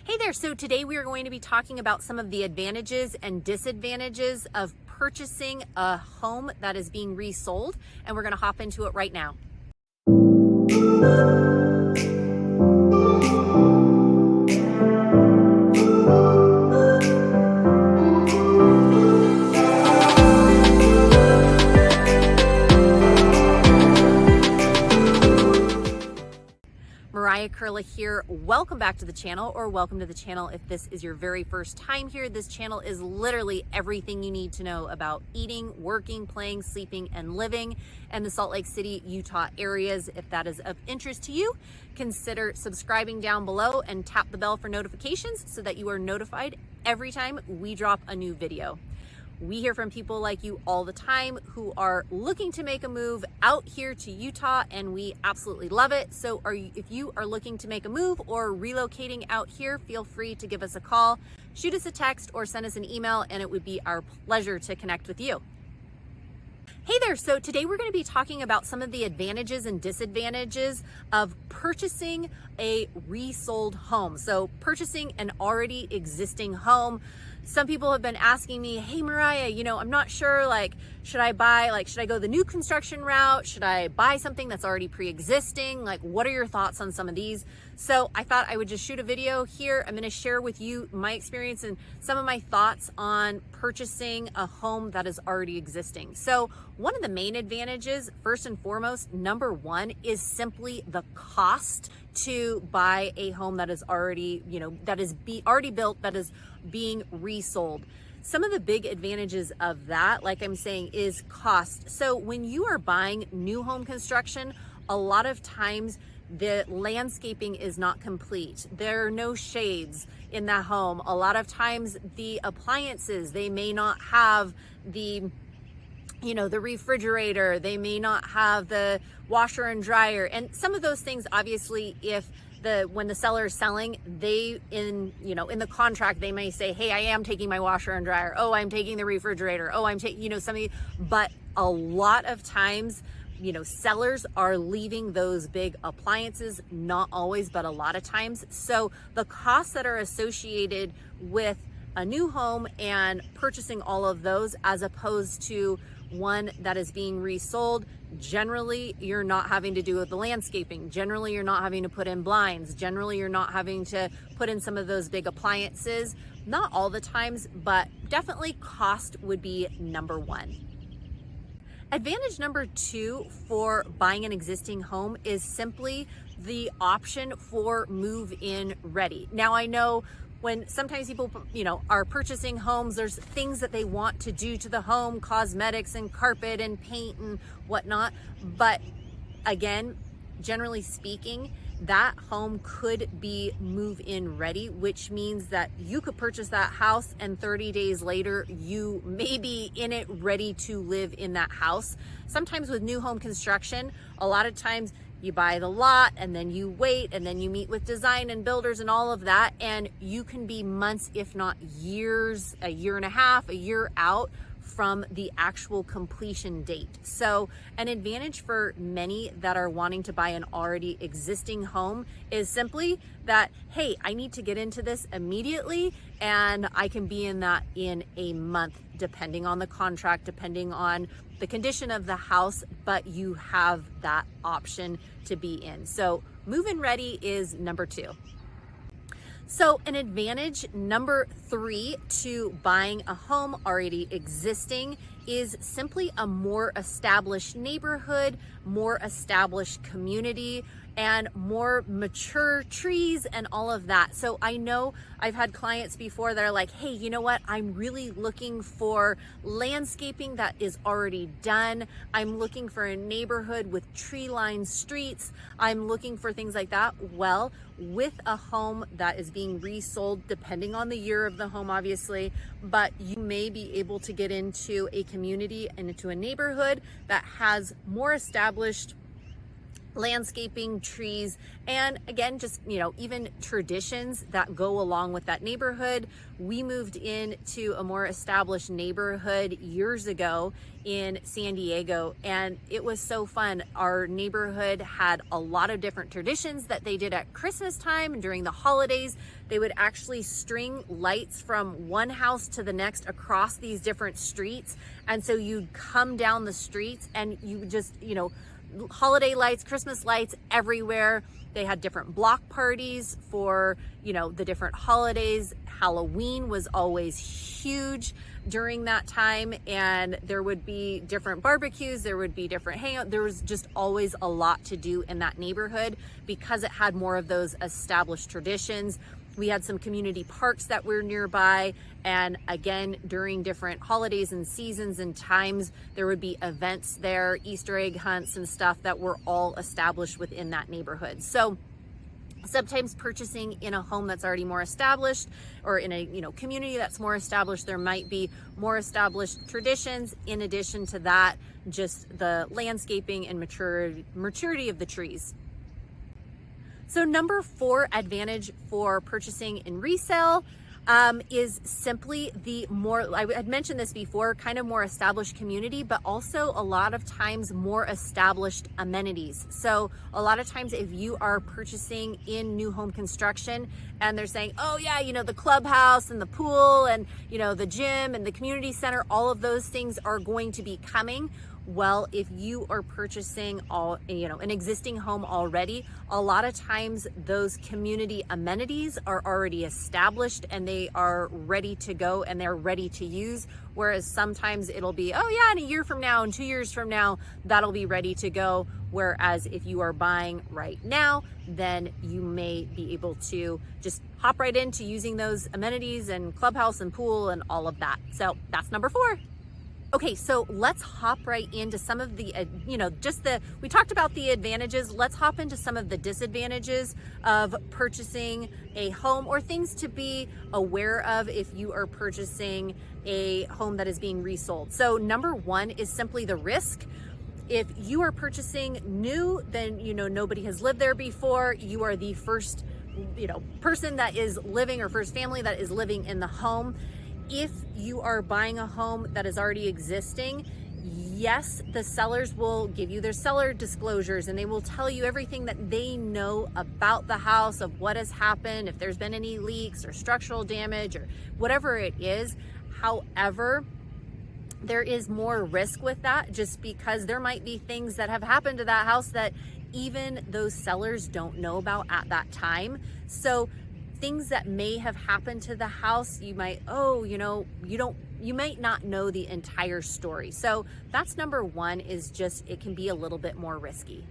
Hey there, so today we are going to be talking about some of the advantages and disadvantages of purchasing a home that is being resold, and we're going to hop into it right now. Mariah here. Welcome back to the channel, or welcome to the channel if this is your very first time here. This channel is literally everything you need to know about eating, working, playing, sleeping, and living in the Salt Lake City, Utah areas. If that is of interest to you, consider subscribing down below and tap the bell for notifications so that you are notified every time we drop a new video. We hear from people like you all the time who are looking to make a move out here to Utah, and we absolutely love it. So if you are looking to make a move or relocating out here, feel free to give us a call, shoot us a text, or send us an email, and it would be our pleasure to connect with you. Hey there, so today we're going to be talking about some of the advantages and disadvantages of purchasing a resold home. So purchasing an already existing home. Some people have been asking me, hey Mariah, I'm not sure, should I go the new construction route? Should I buy something that's already pre-existing? What are your thoughts on some of these? So I thought I would just shoot a video here. I'm gonna share with you my experience and some of my thoughts on purchasing a home that is already existing. So one of the main advantages, first and foremost, number one, is simply the cost to buy a home that is already, already built, that is being resold. Some of the big advantages of that, like I'm saying, is cost. So when you are buying new home construction, a lot of times the landscaping is not complete. There are no shades in that home. A lot of times the appliances, they may not have the refrigerator, they may not have the washer and dryer, and some of those things, obviously, when the seller is selling, they in the contract, they may say, hey, I am taking my washer and dryer. Oh, I'm taking the refrigerator. Oh, I'm taking, something, but a lot of times, sellers are leaving those big appliances, not always, but a lot of times. So the costs that are associated with a new home and purchasing all of those, as opposed to one that is being resold, generally you're not having to do with the landscaping. Generally you're not having to put in blinds. Generally you're not having to put in some of those big appliances. Not all the times, but definitely cost would be number one. Advantage number two for buying an existing home is simply the option for move-in ready. Now I know when sometimes people, are purchasing homes, there's things that they want to do to the home, cosmetics and carpet and paint and whatnot. But again, generally speaking, that home could be move-in ready, which means that you could purchase that house and 30 days later, you may be in it ready to live in that house. Sometimes with new home construction, a lot of times you buy the lot and then you wait and then you meet with design and builders and all of that, and you can be months, if not years, a year and a half, a year out from the actual completion date. So an advantage for many that are wanting to buy an already existing home is simply that, hey, I need to get into this immediately and I can be in that in a month, depending on the contract, depending on the condition of the house, but you have that option to be in. So move-in ready is number two. So an advantage number three to buying a home already existing is simply a more established neighborhood, more established community, and more mature trees and all of that. So I know I've had clients before that are like, hey, you know what? I'm really looking for landscaping that is already done. I'm looking for a neighborhood with tree-lined streets. I'm looking for things like that. Well, with a home that is being resold, depending on the year of the home, obviously, but you may be able to get into a community and into a neighborhood that has more established landscaping, trees, and again, just, even traditions that go along with that neighborhood. We moved into a more established neighborhood years ago in San Diego, and it was so fun. Our neighborhood had a lot of different traditions that they did at Christmas time and during the holidays. They would actually string lights from one house to the next across these different streets. And so you'd come down the streets and you just, holiday lights, Christmas lights everywhere. They had different block parties for, the different holidays. Halloween was always huge during that time, and there would be different barbecues, there would be different hangout. There was just always a lot to do in that neighborhood because it had more of those established traditions. We had some community parks that were nearby, and again, during different holidays and seasons and times, there would be events there, Easter egg hunts and stuff that were all established within that neighborhood. So sometimes purchasing in a home that's already more established, or in a community that's more established, there might be more established traditions. In addition to that, just the landscaping and maturity of the trees. So number 4 advantage for purchasing in resale is simply the more, I had mentioned this before, kind of more established community, but also a lot of times more established amenities. So a lot of times if you are purchasing in new home construction and they're saying, oh yeah, the clubhouse and the pool and, the gym and the community center, all of those things are going to be coming. Well, if you are purchasing an existing home already, a lot of times those community amenities are already established and they are ready to go and they're ready to use. Whereas sometimes it'll be, oh yeah, in a year from now and 2 years from now, that'll be ready to go. Whereas if you are buying right now, then you may be able to just hop right into using those amenities and clubhouse and pool and all of that. So that's number 4. Okay, so let's hop right into some of the, we talked about the advantages. Let's hop into some of the disadvantages of purchasing a home, or things to be aware of if you are purchasing a home that is being resold. So number 1 is simply the risk. If you are purchasing new, then, nobody has lived there before. You are the first, person that is living, or first family that is living in the home. If you are buying a home that is already existing, yes, the sellers will give you their seller disclosures and they will tell you everything that they know about the house, of what has happened, if there's been any leaks or structural damage or whatever it is. However, there is more risk with that, just because there might be things that have happened to that house that even those sellers don't know about at that time. So things that may have happened to the house, you might, you might not know the entire story. So that's number 1, is just, it can be a little bit more risky.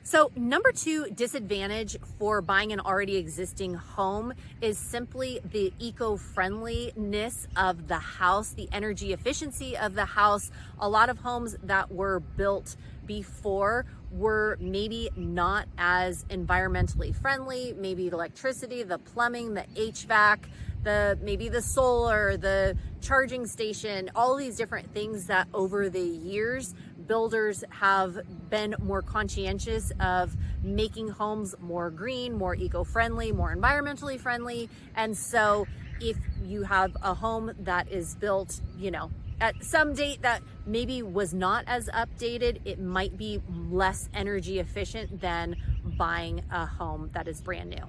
So number 2 disadvantage for buying an already existing home is simply the eco-friendliness of the house, the energy efficiency of the house. A lot of homes that were built before were maybe not as environmentally friendly. Maybe the electricity, the plumbing, the HVAC, maybe the solar, the charging station, all these different things that over the years builders have been more conscientious of making homes more green, more eco-friendly, more environmentally friendly. And so if you have a home that is built, at some date that maybe was not as updated, it might be less energy efficient than buying a home that is brand new.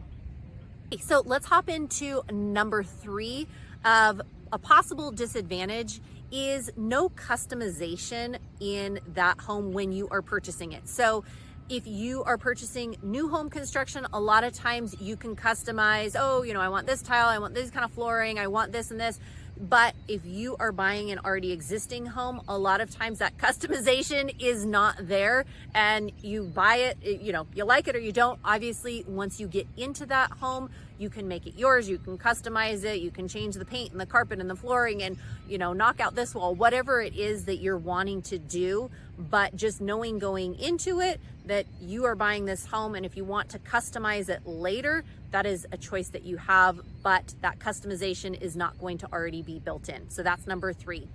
Okay, so let's hop into number 3 of a possible disadvantage is no customization in that home when you are purchasing it. So if you are purchasing new home construction, a lot of times you can customize, I want this tile, I want this kind of flooring, I want this and this. But if you are buying an already existing home, a lot of times that customization is not there, and you buy it, you like it or you don't. Obviously, once you get into that home, you can make it yours, you can customize it, you can change the paint and the carpet and the flooring and, knock out this wall, whatever it is that you're wanting to do. But just knowing going into it that you are buying this home, and if you want to customize it later, that is a choice that you have, but that customization is not going to already be built in. So that's number 3.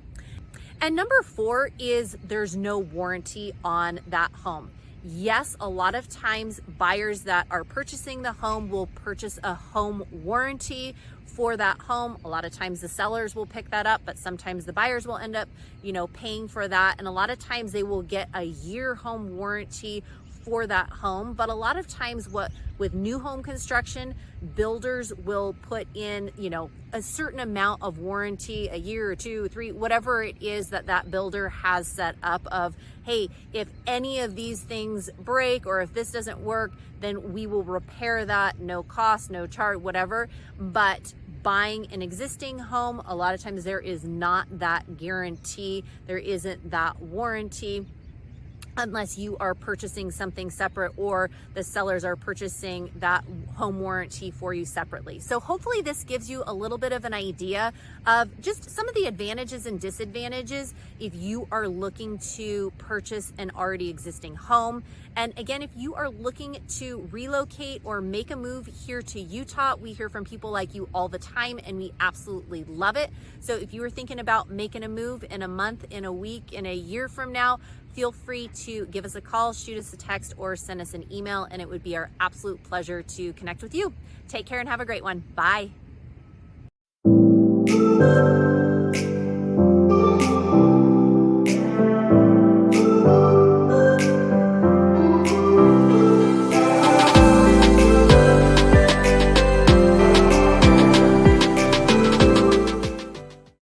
And number 4 is there's no warranty on that home. Yes, a lot of times buyers that are purchasing the home will purchase a home warranty for that home. A lot of times the sellers will pick that up, but sometimes the buyers will end up, paying for that. And a lot of times they will get a year home warranty for that home. But a lot of times with new home construction, builders will put in, a certain amount of warranty, a year or 2, 3, whatever it is that builder has set up of, hey, if any of these things break or if this doesn't work, then we will repair that, no cost, no charge, whatever. But buying an existing home, a lot of times there is not that guarantee, there isn't that warranty, unless you are purchasing something separate or the sellers are purchasing that home warranty for you separately. So hopefully this gives you a little bit of an idea of just some of the advantages and disadvantages if you are looking to purchase an already existing home. And again, if you are looking to relocate or make a move here to Utah, we hear from people like you all the time and we absolutely love it. So if you were thinking about making a move in a month, in a week, in a year from now, feel free to give us a call, shoot us a text, or send us an email, and it would be our absolute pleasure to connect with you. Take care and have a great one. Bye.